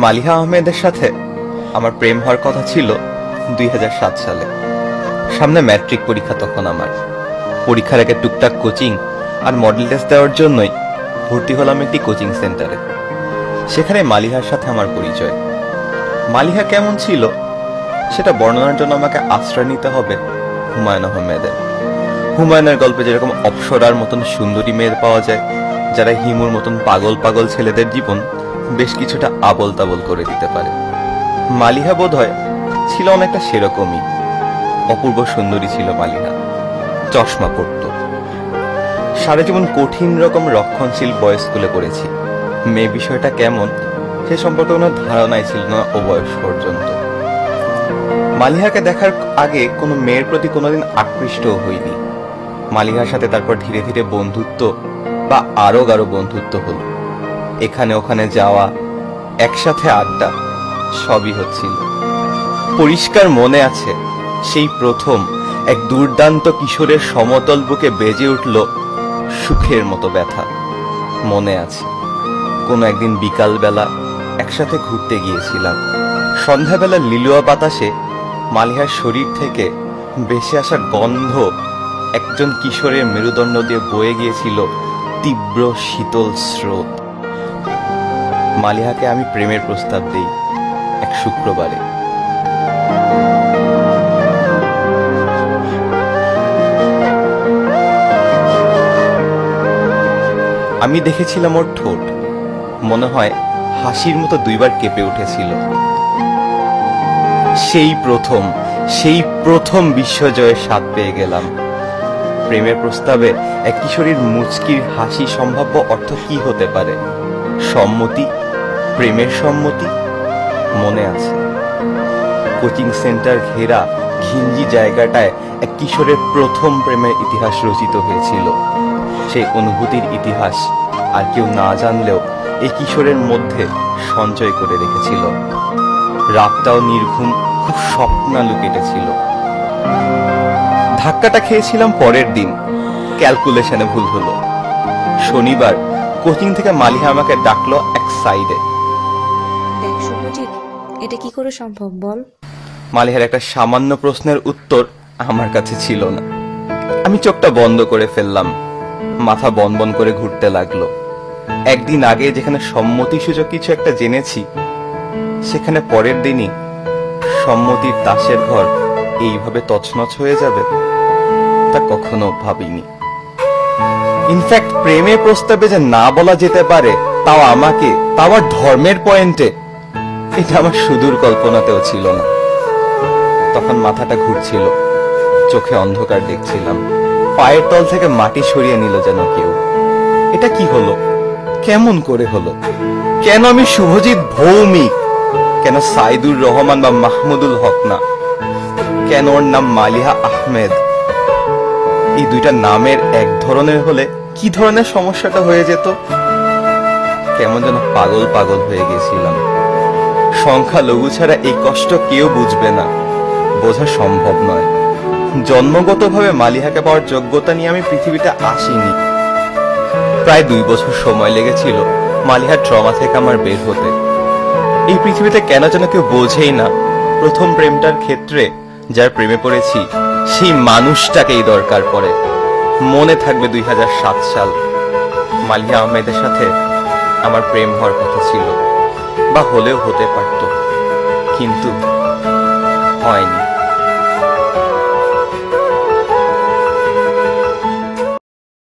মালিহা আহমেদের সাথে আমার প্রেম হওয়ার কথা ছিল 2007 সালে। সামনে ম্যাট্রিক পরীক্ষা। তখন আমার পরীক্ষার আগে টুকটাক কোচিং আর মডেল টেস্ট দেওয়ার জন্যই ভর্তি হলাম একটি কোচিং সেন্টারে। সেখানে মালিহার সাথে আমার পরিচয়। মালিহা কেমন ছিল সেটা বর্ণনার জন্য আমাকে আশ্রয় নিতে হবে হুমায়ুন আহমেদের। হুমায়ুনের গল্পে যেরকম অপ্সরার মতন সুন্দরী মেয়ে পাওয়া যায়, যারা হিমুর মতন পাগল পাগল ছেলেদের জীবন বেশ কিছুটা আবল তাবল করে দিতে পারে, মালিহা বোধহয় ছিল অনেকটা সেরকমই। অপূর্ব সুন্দরী ছিল মালিহা। চশমা পরত। সারা জীবন কঠিন রকম রক্ষণশীল বয়স স্কুলে পড়েছি। মেয়ে বিষয়টা কেমন সে সম্পর্কে কোনো ধারণাই ছিল না ও বয়স পর্যন্ত। মালিহাকে দেখার আগে কোনো মেয়ের প্রতি কোনোদিন আকৃষ্টও হইনি। মালিহার সাথে তারপর ধীরে ধীরে বন্ধুত্ব বা আরো গাঢ় বন্ধুত্ব হল। এখানে ওখানে যাওয়া, একসাথে আড্ডা, সবই হচ্ছিল। পরিষ্কার মনে আছে সেই প্রথম এক দুর্দান্ত কিশোরের সমতল বুকে বেজে উঠল সুখের মতো ব্যথা। মনে আছে কোনো একদিন বিকালবেলা একসাথে ঘুরতে গিয়েছিলাম। সন্ধ্যাবেলা লিলুয়া বাতাসে মালিহার শরীর থেকে ভেসে আসা গন্ধ একজন কিশোরের মেরুদণ্ড দিয়ে বয়ে গিয়েছিল তীব্র শীতল স্রোত। মালিহাকে আমি প্রেমের প্রস্তাব দেই এক শুক্রবারে। আমি দেখেছিলাম ওর ঠোঁট, মনে হয় হাসির মতো দুইবার কেঁপে উঠেছিল। সেই প্রথম বিশ্বজয়ের স্বাদ পেয়ে গেলাম। প্রেমের প্রস্তাবে এক কিশোরীর মুচকির হাসি সম্ভাব্য অর্থ কি হতে পারে? সম্মতি, প্রেমের সম্মতি। মনে আছে কোচিং সেন্টার ঘেরা ঘিঞ্জি জায়গাটায় এক কিশোরের প্রথম প্রেমের ইতিহাস রচিত হয়েছিল। সেই অনুভূতির ইতিহাস আর কেউ না জানলেও এই কিশোরের মধ্যে সঞ্চয় করে রেখেছিল। রাতটাও নির্ঘুম, খুব স্বপ্নালু কেটেছিল। ধাক্কাটা খেয়েছিলাম পরের দিন। ক্যালকুলেশনে ভুল হলো। শনিবার কোচিং থেকে মালিহা আমাকে ডাকলো এক সাইডে। এটা কি করে সম্ভব বল? মালিহার একটা সামান্য প্রশ্নের উত্তর আমার কাছে ছিল না। আমি চোখটা বন্ধ করে ফেললাম। মাথা বনবন করে ঘুরতে লাগলো। একদিন আগে যেখানে সম্মতি সূচক কিছু একটা জেনেছি, সেখানে পরের দিনই সম্মতির তাসের ঘর এইভাবে তছনছ হয়ে যাবে তা কখনো ভাবিনি। ইনফ্যাক্ট প্রেমের প্রস্তাবে যে না বলা যেতে পারে, তাও আমাকে, তাও আর ধর্মের পয়েন্টে, এটা আমার সুদূর কল্পনাতেও ছিল না। তখন মাথাটা ঘুরছিল, চোখে অন্ধকার দেখছিলাম। পায়ের তল থেকে মাটি সরিয়ে নিল যেন কেউ। এটা কি হলো? কেমন করে হলো? কেন আমি শুভজিৎ ভৌমিক? কেন সাইদুর রহমান বা মাহমুদুল হক না? কেন ওর নাম মালিহা আহমেদ? এই দুইটা নামের এক ধরনের হলে কি ধরনের সমস্যাটা হয়ে যেত? কেমন যেন পাগল পাগল হয়ে গেছিলাম। সংখ্যা লঘু ছাড়া এই কষ্ট কেউ বুঝবে না, বোঝা সম্ভব নয়। জন্মগতভাবে মালিহাকে পাওয়ার যোগ্যতা নিয়ে আমি পৃথিবীতে আসিনি। প্রায় 2 বছর সময় লেগেছিল মালিহার ট্রমা থেকে আমার বের হতে। এই পৃথিবীতে কেন যেন কেউ বোঝেই না, প্রথম প্রেমটার ক্ষেত্রে যার প্রেমে পড়েছি সেই মানুষটাকেই দরকার পড়ে। মনে থাকবে 2007 সাল। মালিহা আহমেদের সাথে আমার প্রেম হওয়ার কথা ছিল, বা হলেও হতে পারত, কিন্তু হয়নি।